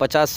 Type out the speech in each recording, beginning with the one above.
50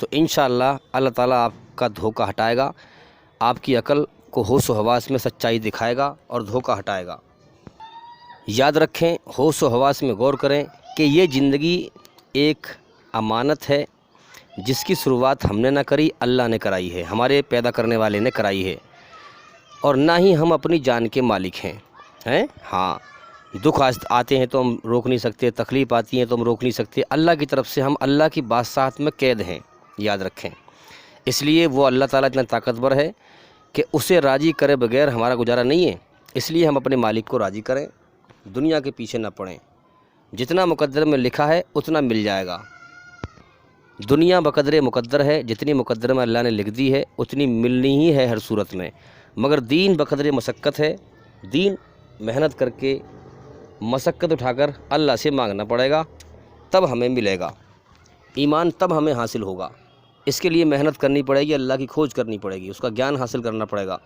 تو انشاءاللہ اللہ تعالیٰ آپ کا دھوکہ ہٹائے گا، آپ کی عقل کو ہوش و حواس میں سچائی دکھائے گا اور دھوکہ ہٹائے گا۔ یاد رکھیں، ہوش و حواس میں غور کریں کہ یہ زندگی ایک امانت ہے جس کی شروعات ہم نے نہ کری، اللہ نے کرائی ہے، ہمارے پیدا کرنے والے نے کرائی ہے، اور نہ ہی ہم اپنی جان کے مالک ہیں۔ ہاں، دکھ آتے ہیں تو ہم روک نہیں سکتے، تکلیف آتی ہیں تو ہم روک نہیں سکتے، اللہ کی طرف سے ہم اللہ کی بادشاہت میں قید ہیں، یاد رکھیں۔ اس لیے وہ اللہ تعالیٰ اتنا طاقتور ہے کہ اسے راضی کرے بغیر ہمارا گزارا نہیں ہے، اس لیے ہم اپنے مالک کو راضی کریں، دنیا کے پیچھے نہ پڑیں۔ جتنا مقدر میں لکھا ہے اتنا مل جائے گا۔ دنیا بقدر مقدر ہے، جتنی مقدر میں اللہ نے لکھ دی ہے اتنی ملنی ہی ہے ہر صورت میں، مگر دین بقدر مشقت ہے، دین محنت کر کے مشقت اٹھا کر اللہ سے مانگنا پڑے گا، تب ہمیں ملے گا ایمان، تب ہمیں حاصل ہوگا۔ اس کے لیے محنت کرنی پڑے گی، اللہ کی کھوج کرنی پڑے گی، اس کا گیان حاصل کرنا پڑے گا۔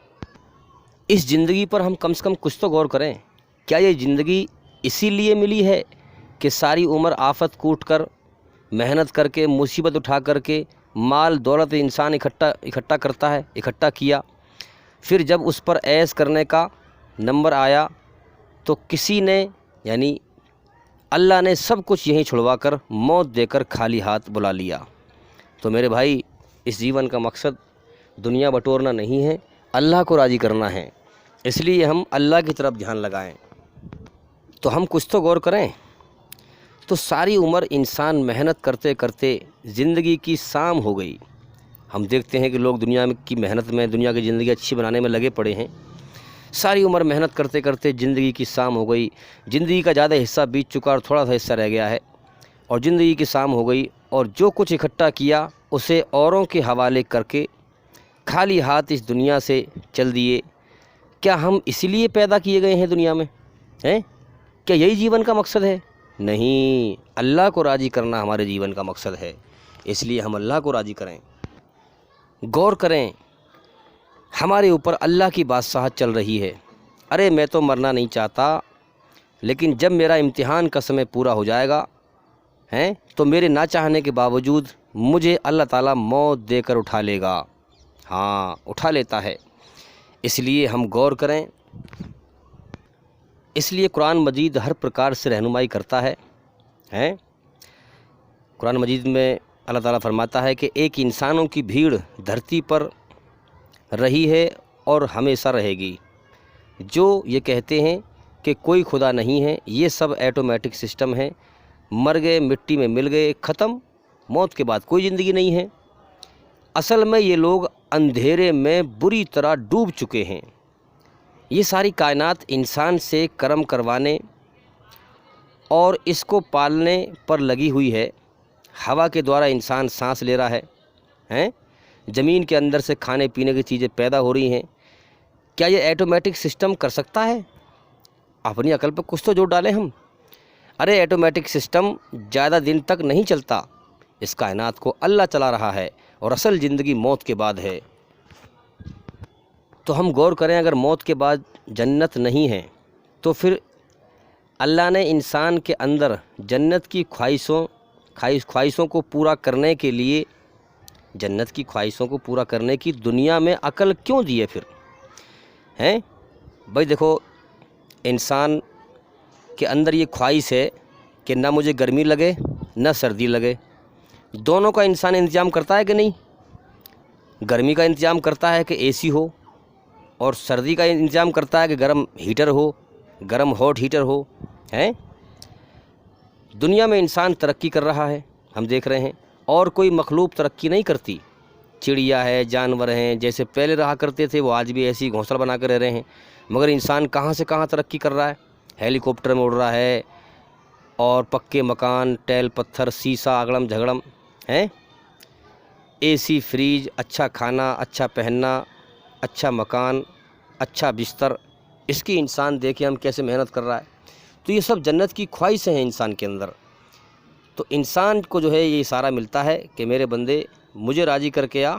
اس زندگی پر ہم کم سے کم کچھ تو غور کریں، کیا یہ زندگی اسی لیے ملی ہے کہ ساری عمر آفت کوٹ کر، محنت کر کے، مصیبت اٹھا کر کے مال دولت انسان اکٹھا کرتا ہے، اکٹھا کیا، پھر جب اس پر عیش کرنے کا نمبر آیا تو کسی نے، یعنی اللہ نے سب کچھ یہیں چھڑوا کر موت دے کر خالی ہاتھ بلا لیا۔ تو میرے بھائی، اس جیون کا مقصد دنیا بٹورنا نہیں ہے، اللہ کو راضی کرنا ہے، اس لیے ہم اللہ کی طرف دھیان لگائیں۔ تو ہم کچھ تو غور کریں، تو ساری عمر انسان محنت کرتے کرتے زندگی کی شام ہو گئی۔ ہم دیکھتے ہیں کہ لوگ دنیا کی محنت میں، دنیا کی زندگی اچھی بنانے میں لگے پڑے ہیں، ساری عمر محنت کرتے کرتے زندگی کی شام ہو گئی، زندگی کا زیادہ حصہ بیت چکا اور تھوڑا سا حصہ رہ گیا ہے، اور زندگی کی شام ہو گئی، اور جو کچھ اکٹھا کیا اسے اوروں کے حوالے کر کے خالی ہاتھ اس دنیا سے چل دیے۔ کیا ہم اسی لیے پیدا کیے گئے ہیں دنیا میں؟ کیا یہی جیون کا مقصد ہے؟ نہیں، اللہ کو راضی کرنا ہمارے جیون کا مقصد ہے، اس لیے ہم اللہ کو راضی کریں۔ غور کریں، ہمارے اوپر اللہ کی بادشاہت چل رہی ہے۔ ارے میں تو مرنا نہیں چاہتا، لیکن جب میرا امتحان کا سمے پورا ہو جائے گا تو میرے نہ چاہنے کے باوجود مجھے اللہ تعالیٰ موت دے کر اٹھا لے گا۔ ہاں، اٹھا لیتا ہے، اس لیے ہم غور کریں۔ اس لیے قرآن مجید ہر پرکار سے رہنمائی کرتا ہے۔ قرآن مجید میں اللہ تعالیٰ فرماتا ہے کہ ایک انسانوں کی بھیڑ دھرتی پر رہی ہے اور ہمیشہ رہے گی، جو یہ کہتے ہیں کہ کوئی خدا نہیں ہے، یہ سب ایٹومیٹک سسٹم ہے، مر گئے، مٹی میں مل گئے، ختم، موت کے بعد کوئی زندگی نہیں ہے۔ اصل میں یہ لوگ اندھیرے میں بری طرح ڈوب چکے ہیں۔ یہ ساری کائنات انسان سے کرم کروانے اور اس کو پالنے پر لگی ہوئی ہے۔ ہوا کے دوارا انسان سانس لے رہا ہے، زمین کے اندر سے کھانے پینے کی چیزیں پیدا ہو رہی ہیں۔ کیا یہ ایٹومیٹک سسٹم کر سکتا ہے؟ اپنی عقل پہ کچھ تو جوڑ ڈالیں ہم۔ ارے ایٹومیٹک سسٹم زیادہ دن تک نہیں چلتا، اس کائنات کو اللہ چلا رہا ہے، اور اصل زندگی موت کے بعد ہے۔ تو ہم غور کریں، اگر موت کے بعد جنت نہیں ہے تو پھر اللہ نے انسان کے اندر جنت کی خواہشوں کو پورا کرنے کے لیے، جنت کی خواہشوں کو پورا کرنے کی دنیا میں عقل کیوں دی ہے پھر؟ بھائی دیکھو، انسان کے اندر یہ خواہش ہے کہ نہ مجھے گرمی لگے نہ سردی لگے، دونوں کا انسان انتظام کرتا ہے کہ نہیں؟ گرمی کا انتظام کرتا ہے کہ اے سی ہو، اور سردی کا انتظام کرتا ہے کہ گرم ہیٹر ہو، گرم ہاٹ ہیٹر ہو۔ دنیا میں انسان ترقی کر رہا ہے، ہم دیکھ رہے ہیں، اور کوئی مخلوق ترقی نہیں کرتی۔ چڑیا ہے، جانور ہیں، جیسے پہلے رہا کرتے تھے وہ آج بھی ایسی گھونسلہ بنا کر رہ رہے ہیں، مگر انسان کہاں سے کہاں ترقی کر رہا ہے، ہیلی کاپٹر میں اڑ رہا ہے، اور پکے مکان، ٹیل پتھر، سیسا اگڑم جھگڑم اے سی، فریج، اچھا کھانا، اچھا پہننا، اچھا مکان، اچھا بستر، اس کی انسان دیکھیں ہم کیسے محنت کر رہا ہے۔ تو یہ سب جنت کی خواہشیں ہیں انسان کے اندر۔ تو انسان کو جو ہے یہ اشارہ ملتا ہے کہ میرے بندے مجھے راضی کر کے آ،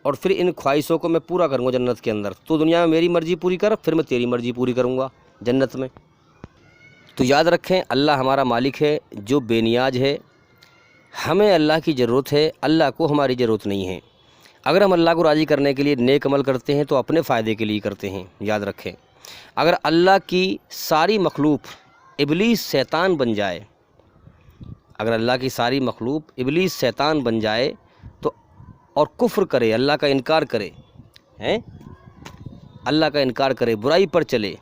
اور پھر ان خواہشوں کو میں پورا کروں گا جنت کے اندر۔ تو دنیا میں میری مرضی پوری کر، پھر میں تیری مرضی پوری کروں گا جنت میں۔ تو یاد رکھیں، اللہ ہمارا مالک ہے جو بے نیاز ہے، ہمیں اللہ کی ضرورت ہے، اللہ کو ہماری ضرورت نہیں ہے۔ اگر ہم اللہ کو راضی کرنے کے لیے نیک عمل کرتے ہیں تو اپنے فائدے کے لیے کرتے ہیں، یاد رکھیں۔ اگر اللہ کی ساری مخلوق ابلیس شیطان بن جائے، اگر اللہ کی ساری مخلوق ابلیس شیطان بن جائے تو اور کفر کرے، اللہ کا انکار کرے، اللہ کا انکار کرے، برائی پر چلے،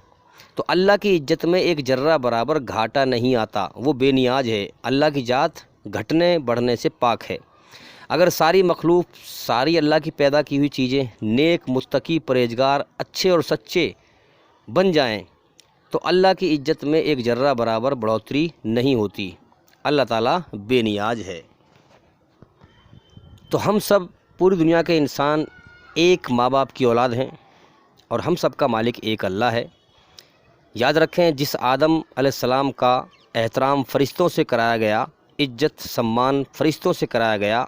تو اللہ کی عزت میں ایک ذرہ برابر گھاٹا نہیں آتا، وہ بے نیاز ہے، اللہ کی ذات گھٹنے بڑھنے سے پاک ہے۔ اگر ساری مخلوق، ساری اللہ کی پیدا کی ہوئی چیزیں نیک، متقی، پرہیزگار، اچھے اور سچے بن جائیں تو اللہ کی عزت میں ایک ذرہ برابر بڑھوتری نہیں ہوتی۔ اللہ تعالیٰ بے نیاز ہے۔ تو ہم سب، پوری دنیا کے انسان ایک ماں باپ کی اولاد ہیں اور ہم سب کا مالک ایک اللہ ہے۔ یاد رکھیں، جس آدم علیہ السلام کا احترام فرشتوں سے کرایا گیا، عزت سمان فرشتوں سے کرایا گیا،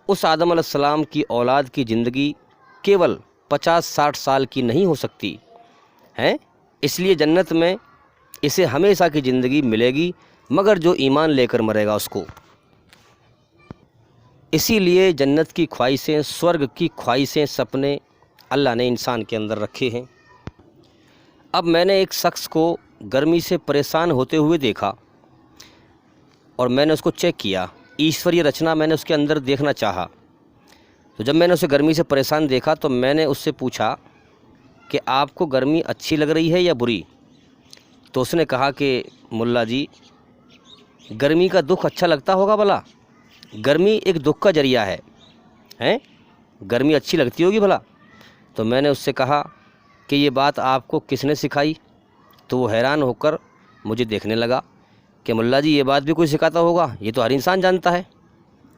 اس آدم علیہ السلام کی اولاد کی زندگی کیول 50-60 سال کی نہیں ہو سکتی ہے۔ اس لیے جنت میں اسے ہمیشہ کی زندگی ملے گی، مگر جو ایمان لے کر مرے گا اس کو۔ اسی لیے جنت کی خواہشیں، سورگ کی خواہشیں، سپنے اللہ نے انسان کے اندر رکھے ہیں۔ اب میں نے ایک شخص کو گرمی سے پریشان ہوتے ہوئے دیکھا اور میں نے اس کو چیک کیا، ایشوری رچنا میں نے اس کے اندر دیکھنا چاہا۔ تو جب میں نے اسے گرمی سے پریشان دیکھا تو میں نے اس سے پوچھا کہ آپ کو گرمی اچھی لگ رہی ہے یا بری؟ تو اس نے کہا کہ ملا جی، گرمی کا دکھ اچھا لگتا ہوگا بھلا؟ گرمی ایک دکھ کا ذریعہ ہے، گرمی اچھی لگتی ہوگی بھلا؟ تو میں نے اس سے کہا کہ یہ بات آپ کو کس نے سکھائی؟ تو وہ حیران ہو کر مجھے دیکھنے لگا کہ ملا جی یہ بات بھی کوئی سکھاتا ہوگا، یہ تو ہر انسان جانتا ہے۔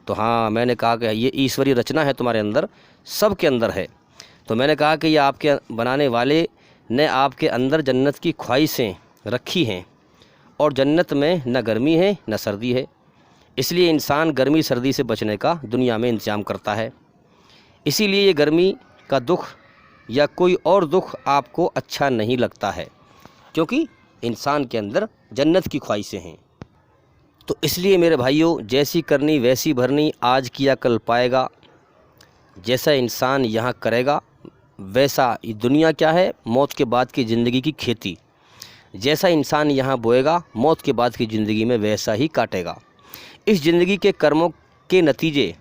تو ہاں، میں نے کہا کہ یہ ایشوری رچنا ہے تمہارے اندر، سب کے اندر ہے۔ تو میں نے کہا کہ یہ آپ کے بنانے والے نے آپ کے اندر جنت کی خواہشیں رکھی ہیں، اور جنت میں نہ گرمی ہے نہ سردی ہے، اس لیے انسان گرمی سردی سے بچنے کا دنیا میں انتظام کرتا ہے۔ اسی لیے یہ گرمی کا دکھ یا کوئی اور دکھ آپ کو اچھا نہیں لگتا ہے، کیونکہ انسان کے اندر جنت کی خواہشیں ہیں۔ تو اس لیے میرے بھائیوں، جیسی کرنی ویسی بھرنی، آج کیا کل پائے گا۔ جیسا انسان یہاں کرے گا ویسا، دنیا کیا ہے؟ موت کے بعد کی زندگی کی کھیتی۔ جیسا انسان یہاں بوئے گا، موت کے بعد کی زندگی میں ویسا ہی کاٹے گا۔ اس زندگی کے کرموں کے نتیجے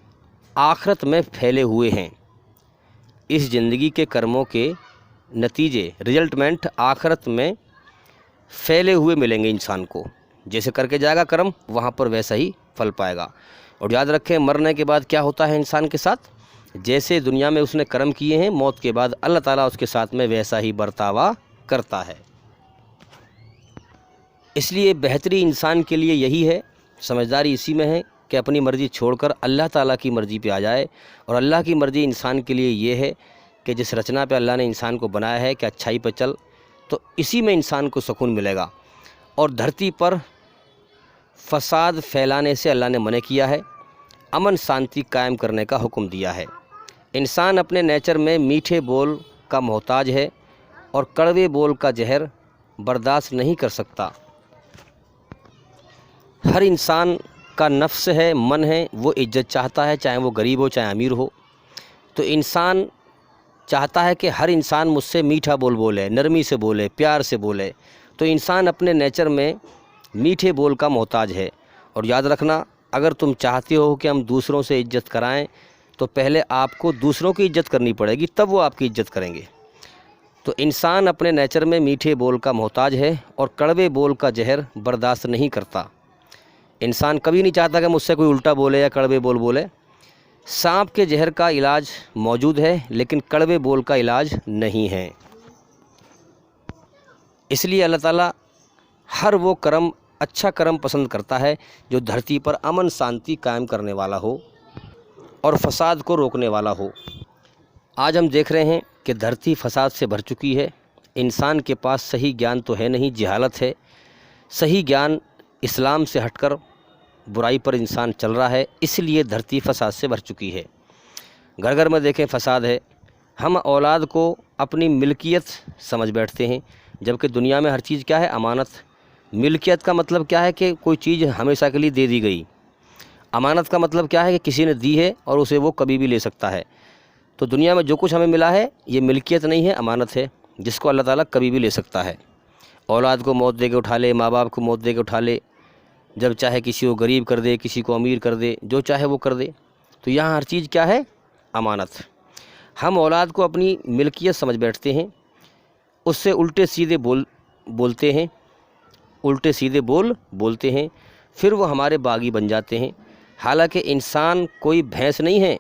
آخرت میں پھیلے ہوئے ہیں۔ اس زندگی کے کرموں کے نتیجے، رزلٹمنٹ آخرت میں پھیلے ہوئے ملیں گے انسان کو۔ جیسے کر کے جائے گا کرم، وہاں پر ویسا ہی پھل پائے گا۔ اور یاد رکھیں، مرنے کے بعد کیا ہوتا ہے انسان کے ساتھ؟ جیسے دنیا میں اس نے کرم کیے ہیں، موت کے بعد اللہ تعالیٰ اس کے ساتھ میں ویسا ہی برتاوا کرتا ہے۔ اس لیے بہتری انسان کے لیے یہی ہے، سمجھداری اسی میں ہے کہ اپنی مرضی چھوڑ کر اللہ تعالیٰ کی مرضی پہ آ جائے۔ اور اللہ کی مرضی انسان کے لیے یہ ہے کہ جس رچنا پہ اللہ نے انسان کو بنایا ہے کہ اچھائی پہ چل، تو اسی میں انسان کو سکون ملے گا۔ اور دھرتی پر فساد پھیلانے سے اللہ نے منع کیا ہے، امن شانتی قائم کرنے کا حکم دیا ہے۔ انسان اپنے نیچر میں میٹھے بول کا محتاج ہے اور کڑوے بول کا زہر برداشت نہیں کر سکتا۔ ہر انسان کا نفس ہے، من ہے، وہ عزت چاہتا ہے، چاہے وہ غریب ہو چاہے امیر ہو۔ تو انسان چاہتا ہے کہ ہر انسان مجھ سے میٹھا بول بولے، نرمی سے بولے، پیار سے بولے۔ تو انسان اپنے نیچر میں میٹھے بول کا محتاج ہے۔ اور یاد رکھنا، اگر تم چاہتے ہو کہ ہم دوسروں سے عزت کرائیں تو پہلے آپ کو دوسروں کی عزت کرنی پڑے گی، تب وہ آپ کی عزت کریں گے۔ تو انسان اپنے نیچر میں میٹھے بول کا محتاج ہے اور کڑوے بول کا زہر برداشت نہیں کرتا۔ انسان کبھی نہیں چاہتا کہ مجھ سے کوئی الٹا بولے یا کڑوے بول بولے۔ سانپ کے زہر کا علاج موجود ہے لیکن کڑوے بول کا علاج نہیں ہے۔ اس لیے اللہ تعالیٰ ہر وہ کرم، اچھا کرم پسند کرتا ہے جو دھرتی پر امن شانتی قائم کرنے والا ہو اور فساد کو روکنے والا ہو۔ آج ہم دیکھ رہے ہیں کہ دھرتی فساد سے بھر چکی ہے۔ انسان کے پاس صحیح گیان تو ہے نہیں، جہالت ہے۔ صحیح گیان اسلام سے ہٹ کر برائی پر انسان چل رہا ہے، اس لیے دھرتی فساد سے بھر چکی ہے۔ گھر گھر میں دیکھیں فساد ہے۔ ہم اولاد کو اپنی ملکیت سمجھ بیٹھتے ہیں، جبکہ دنیا میں ہر چیز کیا ہے؟ امانت۔ ملکیت کا مطلب کیا ہے؟ کہ کوئی چیز ہمیشہ کے لیے دے دی گئی۔ امانت کا مطلب کیا ہے کہ کسی نے دی ہے اور اسے وہ کبھی بھی لے سکتا ہے۔ تو دنیا میں جو کچھ ہمیں ملا ہے یہ ملکیت نہیں ہے، امانت ہے، جس کو اللہ تعالیٰ کبھی بھی لے سکتا ہے۔ اولاد کو موت دے کے اٹھا لے، ماں باپ کو موت دے کے اٹھا لے، جب چاہے کسی کو غریب کر دے، کسی کو امیر کر دے، جو چاہے وہ کر دے۔ تو یہاں ہر چیز کیا ہے؟ امانت۔ ہم اولاد کو اپنی ملکیت سمجھ بیٹھتے ہیں، اس سے الٹے سیدھے بولتے ہیں، الٹے سیدھے بولتے ہیں، پھر وہ ہمارے باغی بن جاتے ہیں۔ حالانکہ انسان کوئی بھینس نہیں ہے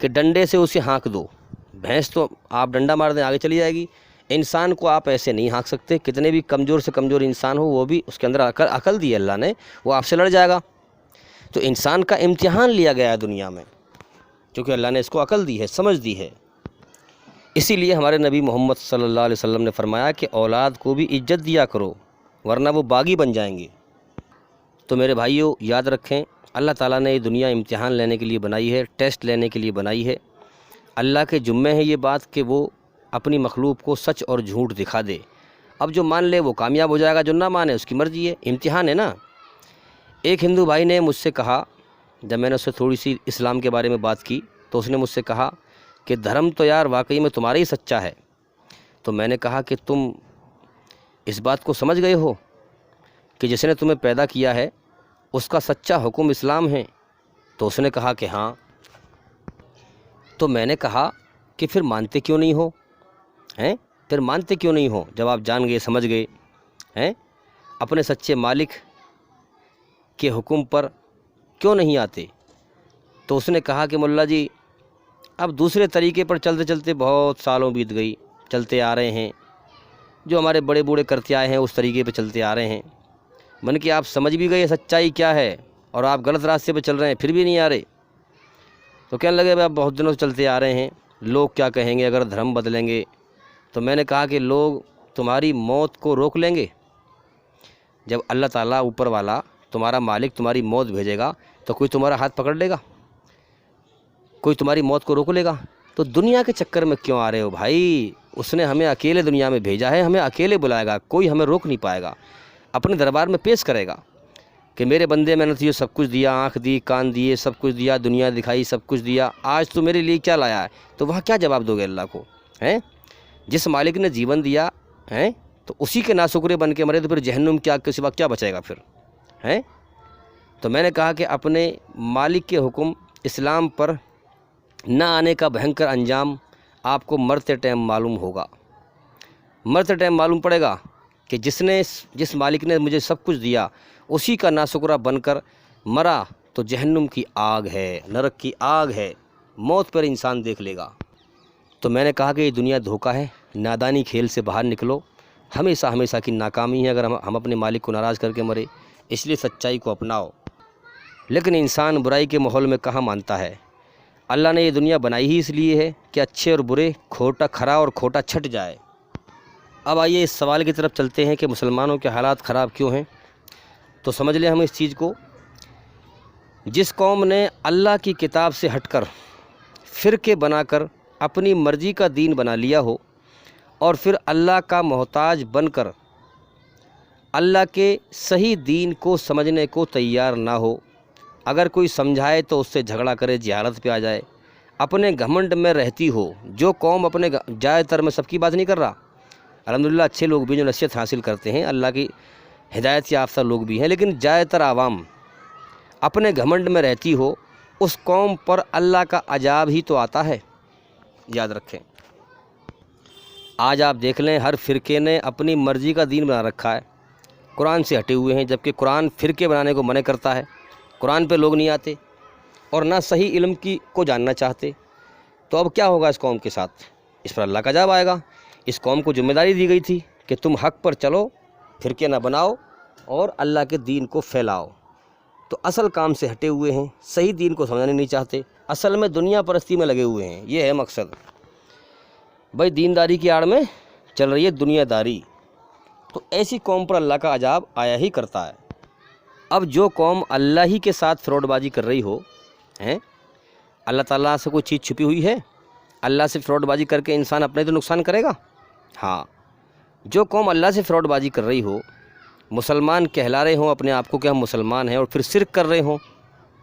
کہ ڈنڈے سے اسے ہانک دو۔ بھینس تو آپ ڈنڈا مار دیں آگے چلی جائے گی، انسان کو آپ ایسے نہیں ہانک سکتے۔ کتنے بھی کمزور سے کمزور انسان ہو، وہ بھی اس کے اندر عقل دی ہے اللہ نے، وہ آپ سے لڑ جائے گا۔ تو انسان کا امتحان لیا گیا ہے دنیا میں، کیونکہ اللہ نے اس کو عقل دی ہے، سمجھ دی ہے۔ اسی لیے ہمارے نبی محمد صلی اللہ علیہ وسلم نے فرمایا کہ اولاد کو بھی عزت دیا کرو، ورنہ وہ باغی بن جائیں گے۔ تو میرے بھائیوں، یاد رکھیں، اللہ تعالیٰ نے یہ دنیا امتحان لینے کے لیے بنائی ہے، ٹیسٹ لینے کے لیے بنائی ہے۔ اللہ کے ذمے ہے یہ بات کہ وہ اپنی مخلوق کو سچ اور جھوٹ دکھا دے۔ اب جو مان لے وہ کامیاب ہو جائے گا، جو نہ مانے اس کی مرضی ہے، امتحان ہے نا۔ ایک ہندو بھائی نے مجھ سے کہا، جب میں نے اس سے تھوڑی سی اسلام کے بارے میں بات کی تو اس نے مجھ سے کہا کہ دھرم تو یار واقعی میں تمہارا ہی سچا ہے۔ تو میں نے کہا کہ تم اس بات کو سمجھ گئے ہو کہ جس نے تمہیں پیدا کیا ہے اس کا سچا حکم اسلام ہے؟ تو اس نے کہا کہ ہاں۔ تو میں نے کہا کہ پھر مانتے کیوں نہیں ہو؟ پھر مانتے کیوں نہیں ہو جب آپ جان گئے، سمجھ گئے ہیں؟ اپنے سچے مالک کے حکم پر کیوں نہیں آتے؟ تو اس نے کہا کہ مولا جی اب دوسرے طریقے پر چلتے چلتے بہت سالوں بیت گئی، چلتے آ رہے ہیں، جو ہمارے بڑے بوڑھے کرتے آئے ہیں اس طریقے پہ چلتے آ رہے ہیں۔ من کہ آپ سمجھ بھی گئے سچائی کیا ہے اور آپ غلط راستے پہ چل رہے ہیں، پھر بھی نہیں آ رہے۔ تو کہنے لگے بھائی آپ بہت دنوں سے چلتے آ رہے ہیں، لوگ کیا کہیں گے اگر دھرم بدلیں گے؟ تو میں نے کہا کہ لوگ تمہاری موت کو روک لیں گے؟ جب اللہ تعالیٰ اوپر والا تمہارا مالک تمہاری موت بھیجے گا تو کوئی تمہارا ہاتھ پکڑ لے گا؟ کوئی تمہاری موت کو روک لے گا؟ تو دنیا کے چکر میں کیوں آ رہے ہو بھائی؟ اس نے ہمیں اکیلے دنیا میں بھیجا ہے، ہمیں اکیلے بلائے گا، کوئی ہمیں روک نہیں پائے گا، اپنے دربار میں پیش کرے گا کہ میرے بندے میں نے تجھے سب کچھ دیا، آنکھ دی، کان دیے، سب کچھ دیا، دنیا دکھائی، سب کچھ دیا، آج تو میرے لیے کیا لایا ہے؟ تو وہاں کیا جواب دو گے اللہ کو؟ جس مالک نے جیون دیا تو اسی کے ناشکرے بن کے مرے تو پھر جہنم کیا کے سوا کیا بچے گا پھر؟ تو میں نے کہا کہ اپنے مالک کے حکم اسلام پر نہ آنے کا بھینکر انجام آپ کو مرتے ٹائم معلوم ہوگا، مرتے ٹائم معلوم پڑے گا کہ جس مالک نے مجھے سب کچھ دیا اسی کا ناشکرہ بن کر مرا تو جہنم کی آگ ہے، نرک کی آگ ہے، موت پر انسان دیکھ لے گا۔ تو میں نے کہا کہ یہ دنیا دھوکہ ہے، نادانی کھیل سے باہر نکلو، ہمیشہ ہمیشہ کی ناکامی ہے اگر ہم اپنے مالک کو ناراض کر کے مرے، اس لیے سچائی کو اپناؤ۔ لیکن انسان برائی کے ماحول میں کہاں مانتا ہے؟ اللہ نے یہ دنیا بنائی ہی اس لیے ہے کہ اچھے اور برے، کھوٹا کھرا اور کھوٹا چھٹ جائے۔ اب آئیے اس سوال کی طرف چلتے ہیں کہ مسلمانوں کے حالات خراب کیوں ہیں؟ تو سمجھ لیں ہم اس چیز کو، جس قوم نے اللہ کی کتاب سے ہٹ کر فرقے بنا کر اپنی مرضی کا دین بنا لیا ہو اور پھر اللہ کا محتاج بن کر اللہ کے صحیح دین کو سمجھنے کو تیار نہ ہو، اگر کوئی سمجھائے تو اس سے جھگڑا کرے، جہالت پہ آ جائے، اپنے گھمنڈ میں رہتی ہو، جو قوم اپنے زیادہ تر میں سب کی بات نہیں کر رہا، الحمدللہ اچھے لوگ بھی جو نصیحت حاصل کرتے ہیں، اللہ کی ہدایت یافتہ لوگ بھی ہیں، لیکن زیادہ تر عوام اپنے گھمنڈ میں رہتی ہو، اس قوم پر اللہ کا عذاب ہی تو آتا ہے۔ یاد رکھیں، آج آپ دیکھ لیں ہر فرقے نے اپنی مرضی کا دین بنا رکھا ہے، قرآن سے ہٹے ہوئے ہیں، جبکہ قرآن فرقے بنانے کو منع کرتا ہے، قرآن پہ لوگ نہیں آتے اور نہ صحیح علم کو جاننا چاہتے۔ تو اب کیا ہوگا اس قوم کے ساتھ؟ اس پر اللہ کا عذاب آئے گا۔ اس قوم کو ذمہ داری دی گئی تھی کہ تم حق پر چلو، فرقے نہ بناؤ اور اللہ کے دین کو پھیلاؤ، تو اصل کام سے ہٹے ہوئے ہیں، صحیح دین کو سمجھنا نہیں چاہتے، اصل میں دنیا پرستی میں لگے ہوئے ہیں۔ یہ ہے مقصد بھائی، دینداری کی آڑ میں چل رہی ہے دنیا داری، تو ایسی قوم پر اللہ کا عذاب آیا ہی کرتا ہے۔ اب جو قوم اللہ ہی کے ساتھ فراڈ بازی کر رہی ہو، اللہ تعالیٰ سے کوئی چیز چھپی ہوئی ہے؟ اللہ سے فراڈ بازی کر کے انسان اپنے تو نقصان کرے گا؟ ہاں، جو قوم اللہ سے فراڈ بازی کر رہی ہو، مسلمان کہلا رہے ہوں اپنے آپ کو کہ ہم مسلمان ہیں اور پھر شرک کر رہے ہوں،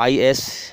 ISLAMIC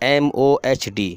MOHD,